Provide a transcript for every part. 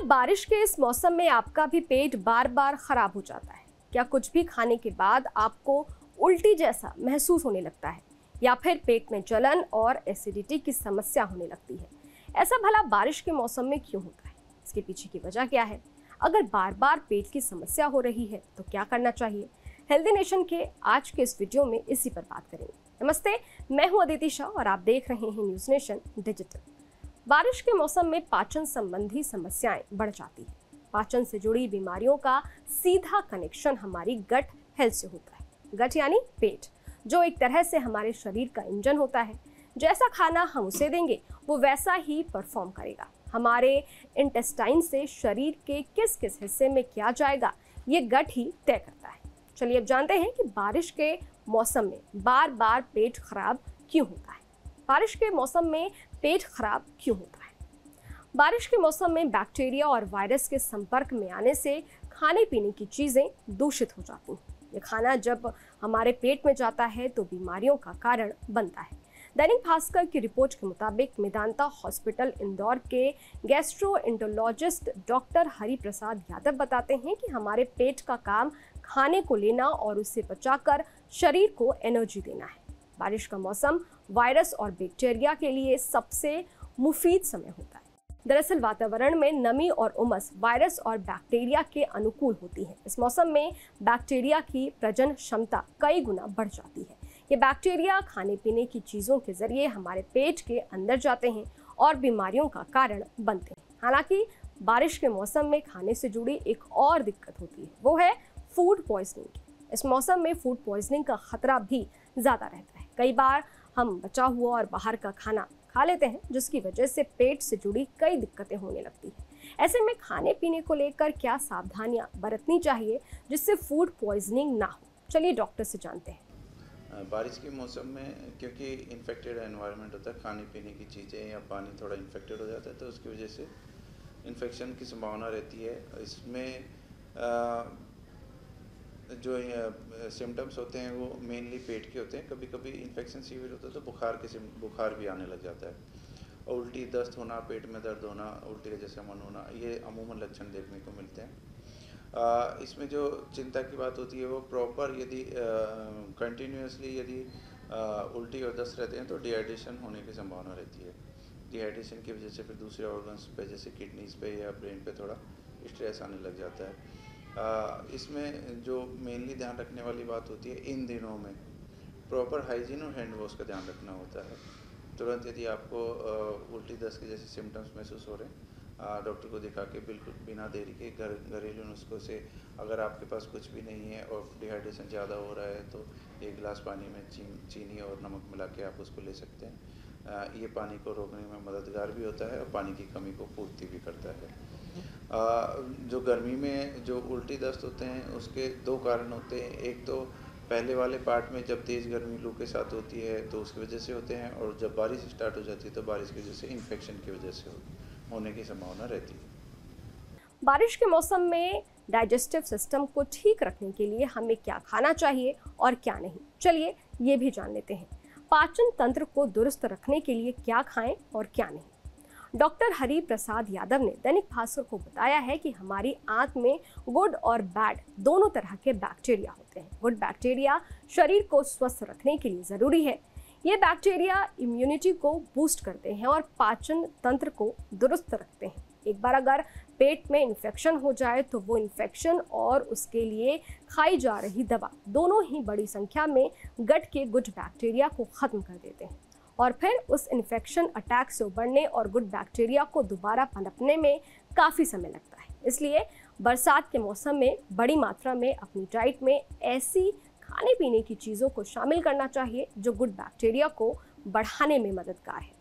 बारिश के इस मौसम में आपका भी पेट बार बार खराब हो जाता है? क्या कुछ भी खाने के बाद आपको उल्टी जैसा महसूस होने लगता है या फिर पेट में जलन और एसिडिटी की समस्या होने लगती है? ऐसा भला बारिश के मौसम में क्यों होता है? इसके पीछे की वजह क्या है? अगर बार बार पेट की समस्या हो रही है तो क्या करना चाहिए? हेल्दी नेशन के आज के इस वीडियो में इसी पर बात करेंगे। नमस्ते, मैं हूं अदिति शाह और आप देख रहे हैं न्यूज़ नेशन डिजिटल। बारिश के मौसम में पाचन संबंधी समस्याएं बढ़ जाती है। पाचन से जुड़ी बीमारियों का सीधा कनेक्शन हमारी गट हेल्थ से होता है। गट यानी पेट, जो एक तरह से हमारे शरीर का इंजन होता है। जैसा खाना हम उसे देंगे वो वैसा ही परफॉर्म करेगा। हमारे इंटेस्टाइन से शरीर के किस किस हिस्से में क्या जाएगा ये गट ही तय करता है। चलिए अब जानते हैं कि बारिश के मौसम में बार बार पेट खराब क्यों होता है। बारिश के मौसम में पेट खराब क्यों होता है? बारिश के मौसम में बैक्टीरिया और वायरस के संपर्क में आने से खाने पीने की चीज़ें दूषित हो जाती हैं। ये खाना जब हमारे पेट में जाता है तो बीमारियों का कारण बनता है। दैनिक भास्कर की रिपोर्ट के मुताबिक मेदांता हॉस्पिटल इंदौर के गैस्ट्रोएंटरोलॉजिस्ट डॉक्टर हरि प्रसाद यादव बताते हैं कि हमारे पेट का काम खाने को लेना और उसे पचाकर शरीर को एनर्जी देना है। बारिश का मौसम वायरस और बैक्टीरिया के लिए सबसे मुफीद समय होता है। दरअसल वातावरण में नमी और उमस वायरस और बैक्टीरिया के अनुकूल होती है। इस मौसम में बैक्टीरिया की प्रजनन क्षमता कई गुना बढ़ जाती है। ये बैक्टीरिया खाने पीने की चीज़ों के जरिए हमारे पेट के अंदर जाते हैं और बीमारियों का कारण बनते हैं। हालांकि बारिश के मौसम में खाने से जुड़ी एक और दिक्कत होती है, वो है फूड पॉइजनिंग। इस मौसम में फूड पॉइजनिंग का खतरा भी ज़्यादा रहता है। कई बार हम बचा हुआ और बाहर का खाना खा लेते हैं, जिसकी वजह से पेट से जुड़ी कई दिक्कतें होने लगती हैं। ऐसे में खाने पीने को लेकर क्या सावधानियां बरतनी चाहिए जिससे फूड पॉइजनिंग ना हो? चलिए डॉक्टर से जानते हैं। बारिश के मौसम में क्योंकि इन्फेक्टेड एनवायरनमेंट होता है, खाने पीने की चीज़ें या पानी थोड़ा इन्फेक्टेड हो जाता है, तो उसकी वजह से इन्फेक्शन की संभावना रहती है। इसमें जो सिम्टम्स होते हैं वो मेनली पेट के होते हैं। कभी कभी इन्फेक्शन सीवियर होता है तो बुखार भी आने लग जाता है। और उल्टी, दस्त होना, पेट में दर्द होना, उल्टी के जैसे मन होना, ये अमूमन लक्षण देखने को मिलते हैं। इसमें जो चिंता की बात होती है वो प्रॉपर यदि कंटिन्यूसली यदि उल्टी और दस्त रहते हैं तो डिहाइड्रेशन होने की संभावना रहती है। डिहाइड्रेशन की वजह से फिर दूसरे ऑर्गन्स पे जैसे किडनीज पे या ब्रेन पे थोड़ा स्ट्रेस आने लग जाता है। इसमें जो मेनली ध्यान रखने वाली बात होती है, इन दिनों में प्रॉपर हाइजीन और हैंड वॉश का ध्यान रखना होता है। तुरंत यदि आपको उल्टी दस्त के जैसे सिम्टम्स महसूस हो रहे हैं, डॉक्टर को दिखा के बिल्कुल बिना देरी के घरेलू नुस्खों से, अगर आपके पास कुछ भी नहीं है और डिहाइड्रेशन ज़्यादा हो रहा है तो 1 गिलास पानी में चीनी और नमक मिला के आप उसको ले सकते हैं। ये पानी को रोकने में मददगार भी होता है और पानी की कमी को पूर्ति भी करता है। जो गर्मी में जो उल्टी दस्त होते हैं उसके 2 कारण होते हैं। एक तो पहले वाले पार्ट में जब तेज़ गर्मी लू के साथ होती है तो उसकी वजह से होते हैं, और जब बारिश स्टार्ट हो जाती है तो बारिश की वजह से इन्फेक्शन की वजह से होने की संभावना रहती है। बारिश के मौसम में डाइजेस्टिव सिस्टम को ठीक रखने के लिए हमें क्या खाना चाहिए और क्या नहीं, चलिए ये भी जान लेते हैं। पाचन तंत्र को दुरुस्त रखने के लिए क्या खाएं और क्या नहीं। डॉक्टर हरि प्रसाद यादव ने दैनिक भास्कर को बताया है कि हमारी आंत में गुड और बैड दोनों तरह के बैक्टीरिया होते हैं। गुड बैक्टीरिया शरीर को स्वस्थ रखने के लिए ज़रूरी है। ये बैक्टीरिया इम्यूनिटी को बूस्ट करते हैं और पाचन तंत्र को दुरुस्त रखते हैं। एक बार अगर पेट में इन्फेक्शन हो जाए तो वो इन्फेक्शन और उसके लिए खाई जा रही दवा दोनों ही बड़ी संख्या में गट के गुड बैक्टीरिया को ख़त्म कर देते हैं और फिर उस इन्फेक्शन अटैक से उबरने और गुड बैक्टीरिया को दोबारा पनपने में काफ़ी समय लगता है। इसलिए बरसात के मौसम में बड़ी मात्रा में अपनी डाइट में ऐसी खाने पीने की चीज़ों को शामिल करना चाहिए जो गुड बैक्टीरिया को बढ़ाने में मददगार है।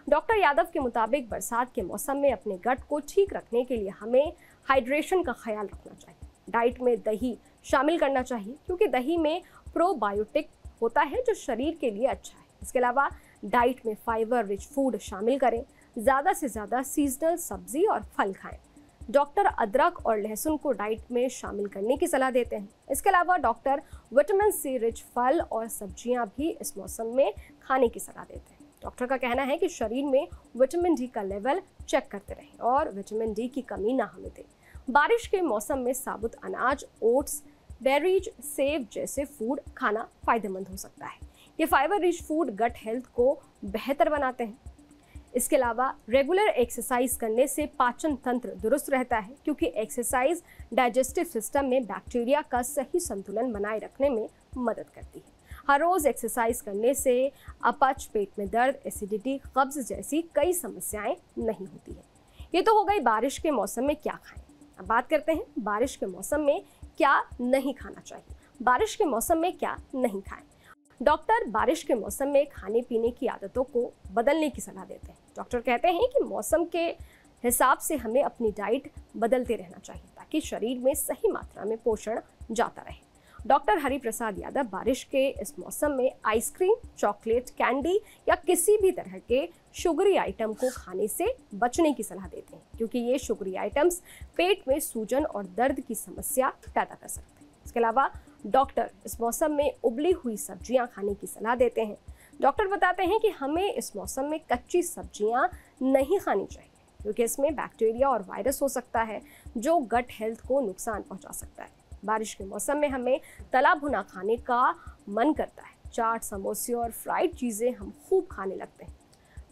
डॉक्टर यादव के मुताबिक बरसात के मौसम में अपने गट को ठीक रखने के लिए हमें हाइड्रेशन का ख्याल रखना चाहिए। डाइट में दही शामिल करना चाहिए क्योंकि दही में प्रोबायोटिक होता है जो शरीर के लिए अच्छा है। इसके अलावा डाइट में फाइबर रिच फूड शामिल करें। ज़्यादा से ज़्यादा सीजनल सब्जी और फल खाएं। डॉक्टर अदरक और लहसुन को डाइट में शामिल करने की सलाह देते हैं। इसके अलावा डॉक्टर विटामिन सी रिच फल और सब्जियां भी इस मौसम में खाने की सलाह देते हैं। डॉक्टर का कहना है कि शरीर में विटामिन डी का लेवल चेक करते रहें और विटामिन डी की कमी ना होने दें। बारिश के मौसम में साबुत अनाज, ओट्स, बेरीज, सेब जैसे फूड खाना फायदेमंद हो सकता है। ये fibre rich food gut health को बेहतर बनाते हैं। इसके अलावा रेगुलर एक्सरसाइज करने से पाचन तंत्र दुरुस्त रहता है, क्योंकि एक्सरसाइज डाइजेस्टिव सिस्टम में बैक्टीरिया का सही संतुलन बनाए रखने में मदद करती है। हर रोज एक्सरसाइज करने से अपच, पेट में दर्द, एसिडिटी, कब्ज जैसी कई समस्याएं नहीं होती है। ये तो हो गई बारिश के मौसम में क्या खाएं। अब बात करते हैं बारिश के मौसम में क्या नहीं खाना चाहिए। बारिश के मौसम में क्या नहीं खाएं। डॉक्टर बारिश के मौसम में खाने पीने की आदतों को बदलने की सलाह देते हैं। डॉक्टर कहते हैं कि मौसम के हिसाब से हमें अपनी डाइट बदलते रहना चाहिए, ताकि शरीर में सही मात्रा में पोषण जाता रहे। डॉक्टर हरिप्रसाद यादव बारिश के इस मौसम में आइसक्रीम, चॉकलेट, कैंडी या किसी भी तरह के शुगरी आइटम को खाने से बचने की सलाह देते हैं, क्योंकि ये शुगरी आइटम्स पेट में सूजन और दर्द की समस्या पैदा कर सकते हैं। इसके अलावा डॉक्टर इस मौसम में उबली हुई सब्जियां खाने की सलाह देते हैं। डॉक्टर बताते हैं कि हमें इस मौसम में कच्ची सब्जियां नहीं खानी चाहिए, क्योंकि इसमें बैक्टीरिया और वायरस हो सकता है जो गट हेल्थ को नुकसान पहुंचा सकता है। बारिश के मौसम में हमें तला भुना खाने का मन करता है। चाट, समोसे और फ्राइड चीज़ें हम खूब खाने लगते हैं।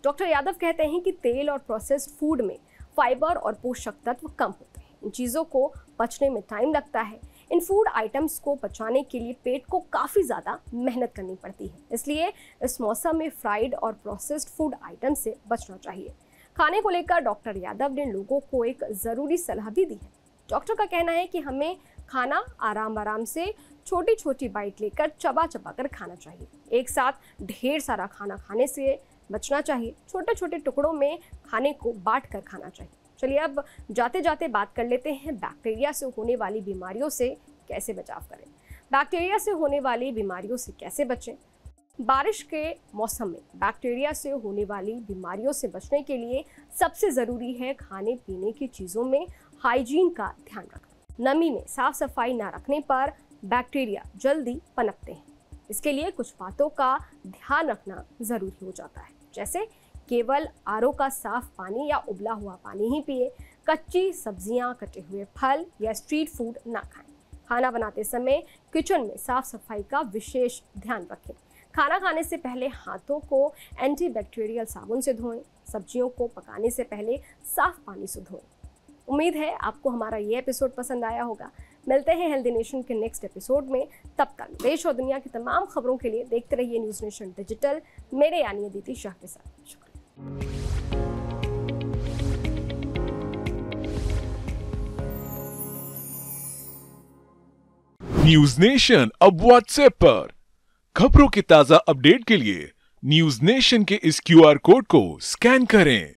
डॉक्टर यादव कहते हैं कि तेल और प्रोसेस्ड फूड में फाइबर और पोषक तत्व कम होते हैं। इन चीज़ों को पचने में टाइम लगता है। इन फूड आइटम्स को पचाने के लिए पेट को काफ़ी ज़्यादा मेहनत करनी पड़ती है। इसलिए इस मौसम में फ्राइड और प्रोसेस्ड फूड आइटम से बचना चाहिए। खाने को लेकर डॉक्टर यादव ने लोगों को एक ज़रूरी सलाह भी दी है। डॉक्टर का कहना है कि हमें खाना आराम से छोटी छोटी बाइट लेकर चबा कर खाना चाहिए। एक साथ ढेर सारा खाना खाने से बचना चाहिए। छोटे छोटे टुकड़ों में खाने को बांट कर खाना चाहिए। चलिए अब जाते जाते बात कर लेते हैं बैक्टीरिया से होने वाली बीमारियों से कैसे बचाव करें। बैक्टीरिया से होने वाली बीमारियों से कैसे बचें। बारिश के मौसम में बैक्टीरिया से होने वाली बीमारियों से बचने के लिए सबसे ज़रूरी है खाने पीने की चीज़ों में हाइजीन का ध्यान रखना। नमी में साफ सफाई ना रखने पर बैक्टीरिया जल्दी पनपते हैं। इसके लिए कुछ बातों का ध्यान रखना ज़रूरी हो जाता है, जैसे केवल आरओ का साफ पानी या उबला हुआ पानी ही पिए। कच्ची सब्जियां, कटे हुए फल या स्ट्रीट फूड ना खाएं। खाना बनाते समय किचन में साफ सफाई का विशेष ध्यान रखें। खाना खाने से पहले हाथों को एंटीबैक्टीरियल साबुन से धोएं। सब्जियों को पकाने से पहले साफ पानी से धोएं। उम्मीद है आपको हमारा ये एपिसोड पसंद आया होगा। मिलते हैं हेल्दी नेशन के नेक्स्ट एपिसोड में। तब तक देश और दुनिया की तमाम खबरों के लिए देखते रहिए न्यूज़ नेशन डिजिटल, मेरे यानी अदिति शाह के साथ। शुक्रिया। न्यूज़ नेशन अब व्हाट्सएप पर। खबरों की ताजा अपडेट के लिए न्यूज़ नेशन के इस QR कोड को स्कैन करें।